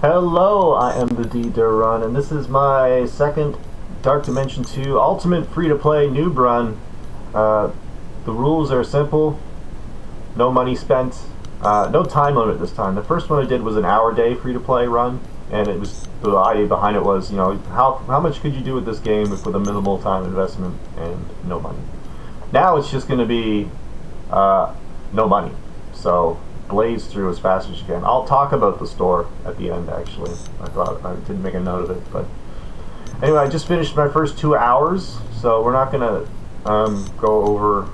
Hello, I am the durrun, and this is my second Dark Dimension 2 Ultimate Free-to-Play Noob Run. The rules are simple, no money spent, no time limit this time. The first one I did was an hour-day free-to-play run, and it was the idea behind it was, you know, how much could you do with this game with a minimal time investment and no money. Now it's just going to be no money, so blaze through as fast as you can. I'll talk about the store at the end, actually. I thought I didn't make a note of it, but anyway, I just finished my first 2 hours, so we're not gonna go over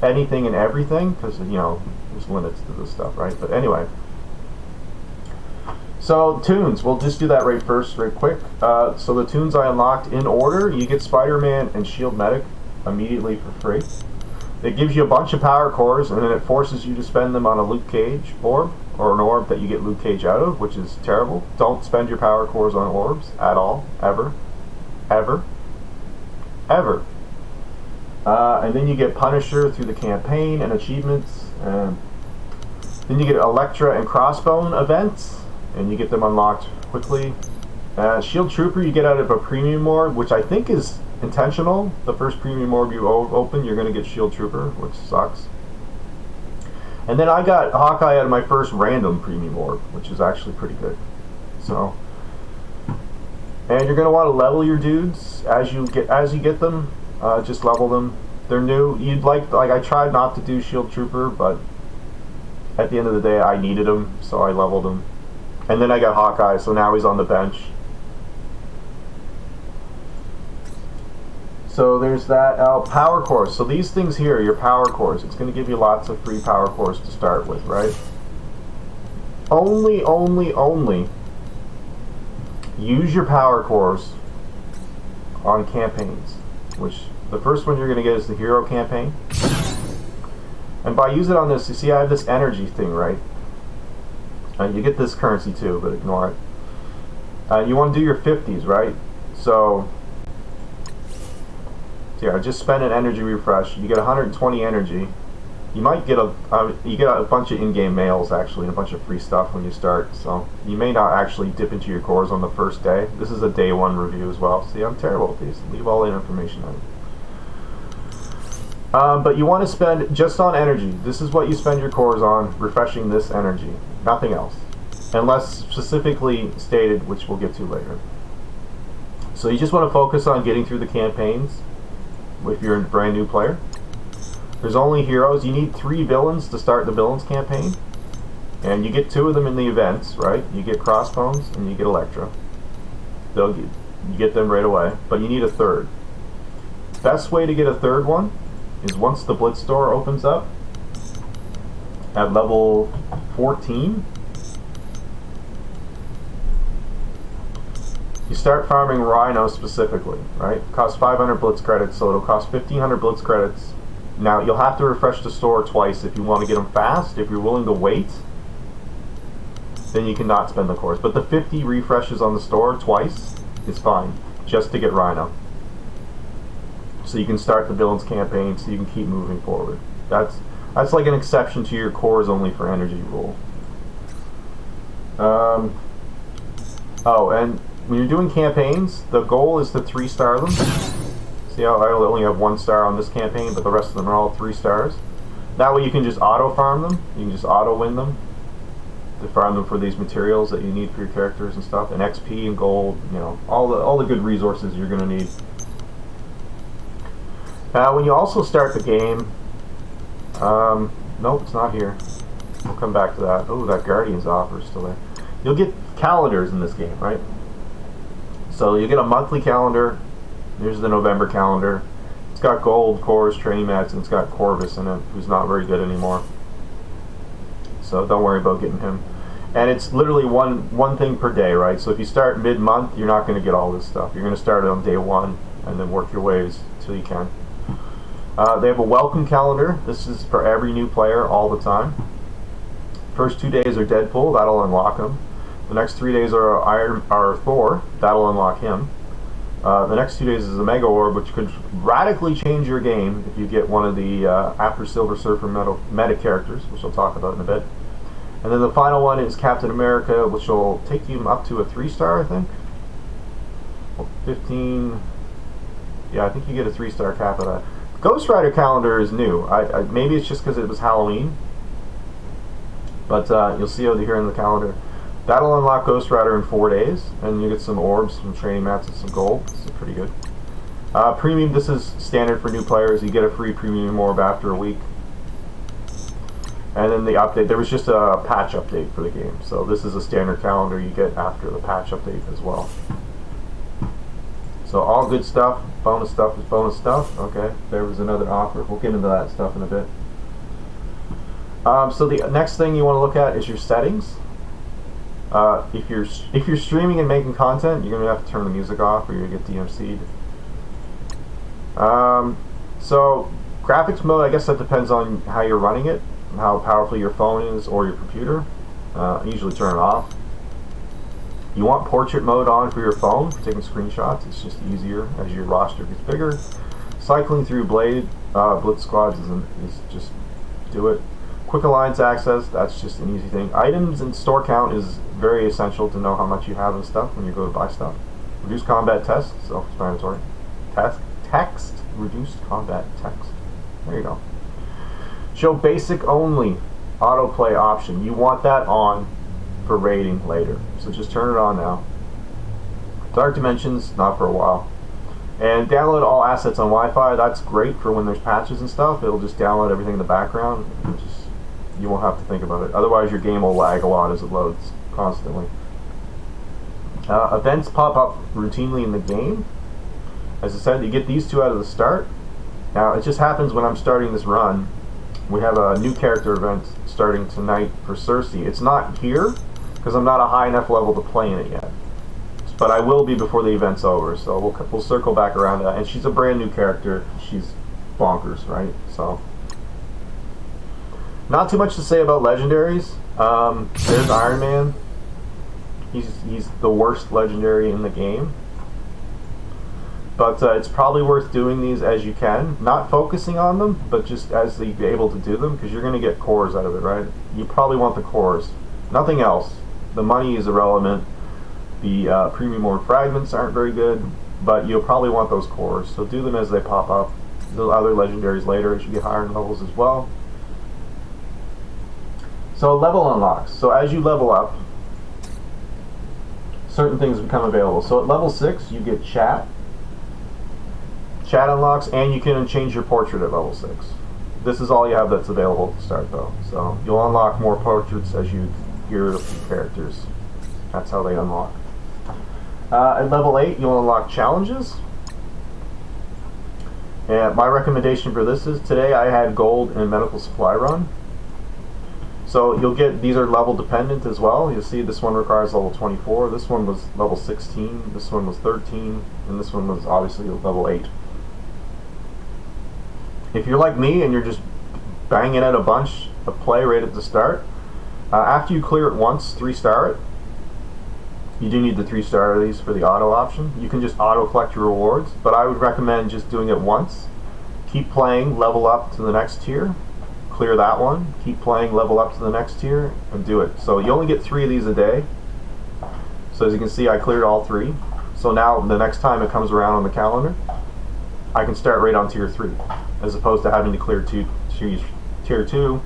anything and everything because, you know, there's limits to this stuff, right? But anyway, so Toons, we'll just do that right quick. So the Toons I unlocked in order: you get Spiderman and Shield Medic immediately for free. It gives you a bunch of power cores, and then it forces you to spend them on a loot cage orb, or an orb that you get loot cage out of, which is terrible. Don't spend your power cores on orbs at all, ever, ever, ever. And then you get Punisher through the campaign and achievements. And then you get Elektra and Crossbone events, and you get them unlocked quickly. Shield Trooper you get out of a premium orb, which I think is intentional. The first premium orb you open, you're going to get Shield Trooper, which sucks. And then I got Hawkeye out of my first random premium orb, which is actually pretty good. So, and you're going to want to level your dudes as you get them. Just level them. They're new. You'd like I tried not to do Shield Trooper, but at the end of the day, I needed him, so I leveled him. And then I got Hawkeye, so now he's on the bench. So there's that. Power cores. So these things here, your power cores. It's going to give you lots of free power cores to start with, right? Only use your power cores on campaigns, which the first one you're going to get is the hero campaign. And by using it on this, you see I have this energy thing, right? And you get this currency too, but ignore it. And you want to do your 50s, right? So yeah, just spend an energy refresh. You get 120 energy. You might get a bunch of in-game mails actually, and a bunch of free stuff when you start. So you may not actually dip into your cores on the first day. This is a day one review as well. See, I'm terrible at these. Leave all that information out. But you want to spend just on energy. This is what you spend your cores on: refreshing this energy, nothing else, unless specifically stated, which we'll get to later. So you just want to focus on getting through the campaigns. If you're a brand new player, there's only heroes. You need 3 villains to start the villains campaign, and you get 2 of them in the events, right? You get Crossbones and you get Elektra. You get them right away, but you need a third. Best way to get a third one is once the blitz door opens up at level 14. You start farming Rhino specifically, right? It costs 500 blitz credits, so it'll cost 1500 blitz credits. Now, you'll have to refresh the store twice if you want to get them fast. If you're willing to wait, then you cannot spend the cores. But the 50 refreshes on the store twice is fine, just to get Rhino. So you can start the villains campaign, so you can keep moving forward. That's like an exception to your cores only for energy rule. Oh, and when you're doing campaigns, the goal is to 3-star them. See how I only have 1 star on this campaign, but the rest of them are all 3 stars. That way you can just auto farm them. You can just auto win them to farm them for these materials that you need for your characters and stuff, and XP and gold. You know, all the good resources you're going to need. When you also start the game, nope, it's not here. We'll come back to that. Oh, that Guardian's offer is still there. You'll get calendars in this game, right? So you get a monthly calendar. Here's the November calendar. It's got gold cores, training mats, and it's got Corvus in it, who's not very good anymore. So don't worry about getting him. And it's literally one thing per day, right? So if you start mid-month, you're not going to get all this stuff. You're going to start it on day 1 and then work your ways till you can. They have a welcome calendar. This is for every new player all the time. First 2 days are Deadpool. That'll unlock him. The next 3 days are Thor. That'll unlock him. The next 2 days is a Mega Orb, which could radically change your game if you get one of the After Silver Surfer meta characters, which I'll talk about in a bit. And then the final one is Captain America, which will take you up to a 3-star, I think. Well, 15. Yeah, I think you get a 3-star cap of that. Ghost Rider calendar is new. Maybe it's just because it was Halloween. But you'll see over here in the calendar. That'll unlock Ghost Rider in 4 days. And you get some orbs, some training mats, and some gold. This is pretty good. Premium, this is standard for new players. You get a free premium orb after a week. And then the update, there was just a patch update for the game. So this is a standard calendar you get after the patch update as well. So all good stuff. Bonus stuff is bonus stuff. Okay, there was another offer. We'll get into that stuff in a bit. So the next thing you want to look at is your settings. If you're streaming and making content, you're going to have to turn the music off or you're going to get DMC'd. So graphics mode, I guess that depends on how you're running it, how powerful your phone is or your computer. Usually turn it off. You want portrait mode on for your phone for taking screenshots. It's just easier as your roster gets bigger. Cycling through blitz squads is just do it. Quick alliance access, that's just an easy thing. Items and store count is very essential to know how much you have and stuff when you go to buy stuff. Reduce combat text, self-explanatory. Text, reduced combat text. There you go. Show basic only autoplay option. You want that on for raiding later. So just turn it on now. Dark Dimensions, not for a while. And download all assets on Wi-Fi. That's great for when there's patches and stuff. It'll just download everything in the background. You won't have to think about it. Otherwise your game will lag a lot as it loads constantly. Events pop up routinely in the game. As I said, you get these two out of the start. Now it just happens when I'm starting this run. We have a new character event starting tonight for Cersei. It's not here because I'm not a high enough level to play in it yet. But I will be before the event's over, so we'll circle back around to that. And she's a brand new character. She's bonkers, right? So not too much to say about legendaries. There's Iron Man. He's the worst legendary in the game. But it's probably worth doing these as you can. Not focusing on them, but just as you're able to do them, because you're going to get cores out of it, right? You probably want the cores. Nothing else. The money is irrelevant. The premium orb fragments aren't very good, but you'll probably want those cores. So do them as they pop up. The other legendaries later as you get higher in levels as well. So level unlocks. So as you level up, certain things become available. So at level 6, you get chat. Chat unlocks, and you can change your portrait at level 6. This is all you have that's available to start though. So you'll unlock more portraits as you hear characters. That's how they unlock. At level 8, you'll unlock challenges. And my recommendation for this is, today I had gold in a medical supply run. So you'll get, these are level dependent as well. You'll see this one requires level 24, this one was level 16, this one was 13, and this one was obviously level 8. If you're like me and you're just banging out a bunch of play right at the start, after you clear it once, 3-star it. You do need the 3-star of these for the auto option. You can just auto collect your rewards, but I would recommend just doing it once. Keep playing, level up to the next tier, clear that one, keep playing, level up to the next tier, and do it. So you only get 3 of these a day. So as you can see, I cleared all 3. So now the next time it comes around on the calendar, I can start right on tier 3, as opposed to having to clear tier 2.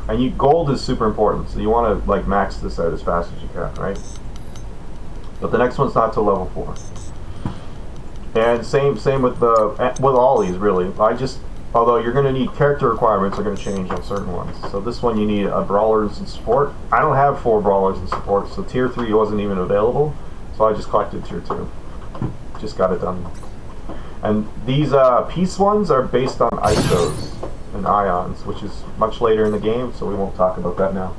And gold is super important, so you want to like max this out as fast as you can, right? But the next one's not till level 4. And same with all these really. Although you're going to need character requirements are going to change on certain ones. So this one you need a brawlers and support. I don't have 4 brawlers and support, so tier 3 wasn't even available. So I just collected tier 2. Just got it done. And these peace ones are based on ISOs and ions, which is much later in the game, so we won't talk about that now.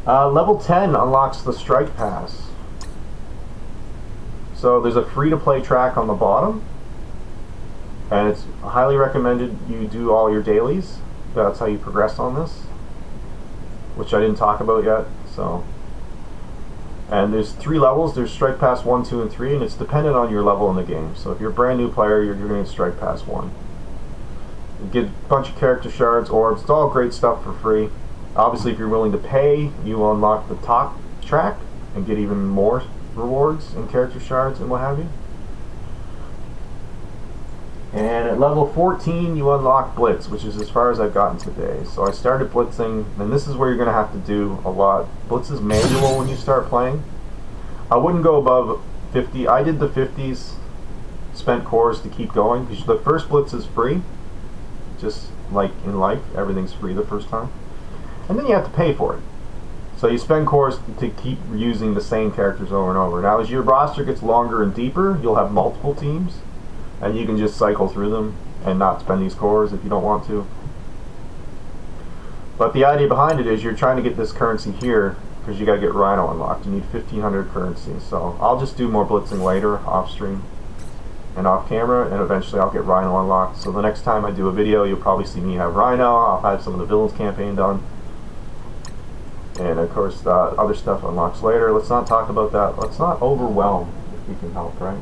Level 10 unlocks the Strike Pass. So there's a free-to-play track on the bottom, and it's highly recommended you do all your dailies. That's how you progress on this, which I didn't talk about yet. So, and there's 3 levels. There's Strike Pass 1, 2, and 3, and it's dependent on your level in the game. So if you're a brand new player, you're going to get Strike Pass 1. You get a bunch of character shards, orbs. It's all great stuff for free. Obviously, if you're willing to pay, you unlock the top track and get even more rewards and character shards and what have you. And at level 14, you unlock Blitz, which is as far as I've gotten today. So I started blitzing, and this is where you're going to have to do a lot. Blitz is manual when you start playing. I wouldn't go above 50. I did the 50s, spent cores to keep going, because the first Blitz is free. Just like in life, everything's free the first time. And then you have to pay for it. So you spend cores to keep using the same characters over and over. Now as your roster gets longer and deeper, you'll have multiple teams. And you can just cycle through them and not spend these cores if you don't want to. But the idea behind it is you're trying to get this currency here because you got to get Rhino unlocked. You need 1,500 currency. So I'll just do more blitzing later, off stream and off camera, and eventually I'll get Rhino unlocked. So the next time I do a video, you'll probably see me have Rhino. I'll have some of the villains campaign done. And of course, the other stuff unlocks later. Let's not talk about that. Let's not overwhelm if we can help, right?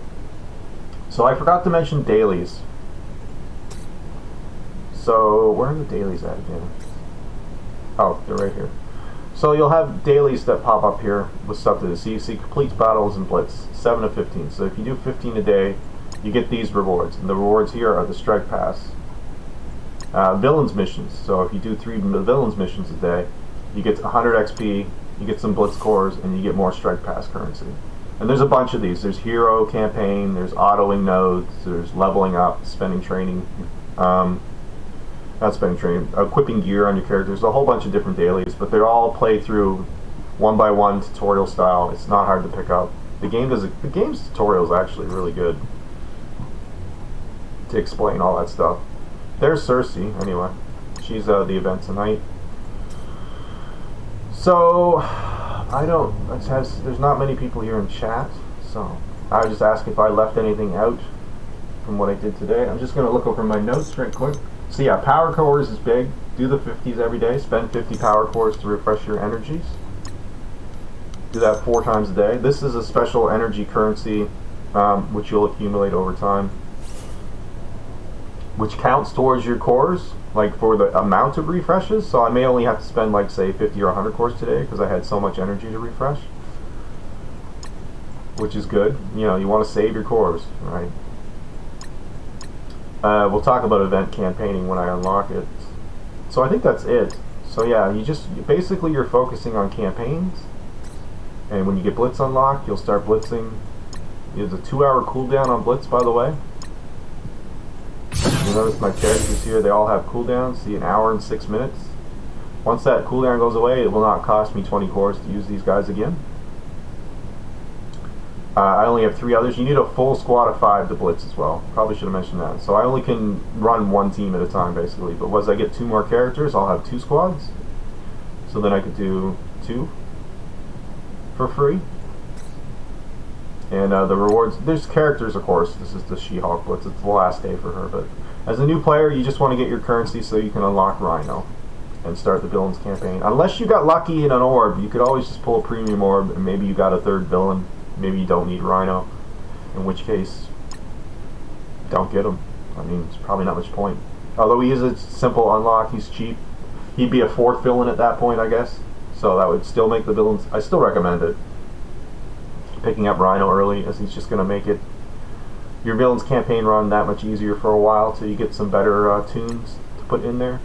So I forgot to mention dailies. So where are the dailies at again? Oh, they're right here. So you'll have dailies that pop up here with stuff to do. So you see complete battles and blitz, 7 of 15. So if you do 15 a day, you get these rewards. And the rewards here are the strike pass. Villains missions. So if you do 3 villains missions a day, you get 100 XP, you get some blitz cores, and you get more strike pass currency. And there's a bunch of these. There's hero campaign, there's autoing nodes, there's leveling up, spending training, not spending training, equipping gear on your characters. There's a whole bunch of different dailies, but they're all played through one by one tutorial style. It's not hard to pick up. The game's tutorial is actually really good to explain all that stuff. There's Cersei, anyway. She's the event tonight. So there's not many people here in chat, so I was just asking if I left anything out from what I did today. I'm just going to look over my notes right quick. So yeah, power cores is big. Do the 50s every day. Spend 50 power cores to refresh your energies. Do that 4 times a day. This is a special energy currency which you'll accumulate over time, which counts towards your cores, like for the amount of refreshes. So I may only have to spend like say 50 or 100 cores today because I had so much energy to refresh, which is good. You know, you want to save your cores, right? We'll talk about event campaigning when I unlock it. So I think that's it. So yeah, basically you're focusing on campaigns, and when you get Blitz unlocked, you'll start blitzing. There's a 2-hour cooldown on Blitz, by the way. You notice my characters here, they all have cooldowns. See, 1 hour and 6 minutes. Once that cooldown goes away, it will not cost me 20 cores to use these guys again. I only have 3 others. You need a full squad of 5 to blitz as well. Probably should have mentioned that. So I only can run 1 team at a time, basically. But once I get 2 more characters, I'll have 2 squads. So then I could do 2 for free. And the rewards, there's characters, of course. This is the She-Hulk blitz. It's the last day for her. But as a new player, you just want to get your currency so you can unlock Rhino and start the villains campaign. Unless you got lucky in an orb, you could always just pull a premium orb, and maybe you got a 3rd villain. Maybe you don't need Rhino, in which case, don't get him. I mean, it's probably not much point. Although he is a simple unlock, he's cheap. He'd be a 4th villain at that point, I guess. So that would still make the villains. I still recommend it. Picking up Rhino early, as he's just going to make it your villains campaign run that much easier for a while till you get some better tunes to put in there.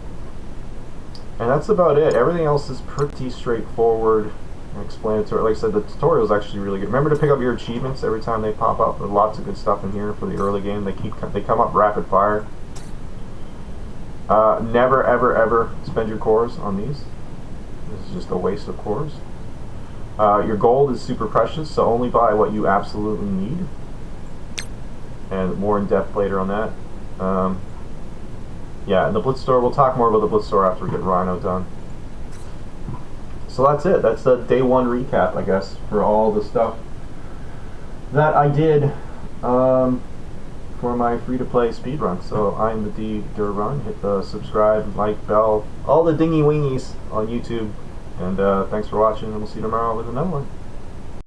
And that's about it. Everything else is pretty straightforward. Explanatory. Like I said, the tutorial is actually really good. Remember to pick up your achievements every time they pop up. There's lots of good stuff in here for the early game. They come up rapid fire. Never ever ever spend your cores on these. This is just a waste of cores. Your gold is super precious, so only buy what you absolutely need. And more in depth later on that. Yeah, and the Blitz store. We'll talk more about the Blitz store after we get Rhino done. So that's it. That's the day 1 recap, I guess, for all the stuff that I did for my free-to-play speedrun. So I'm the D durrun. Hit the subscribe, like, bell, all the dingy wingies on YouTube. And thanks for watching, and we'll see you tomorrow with another one.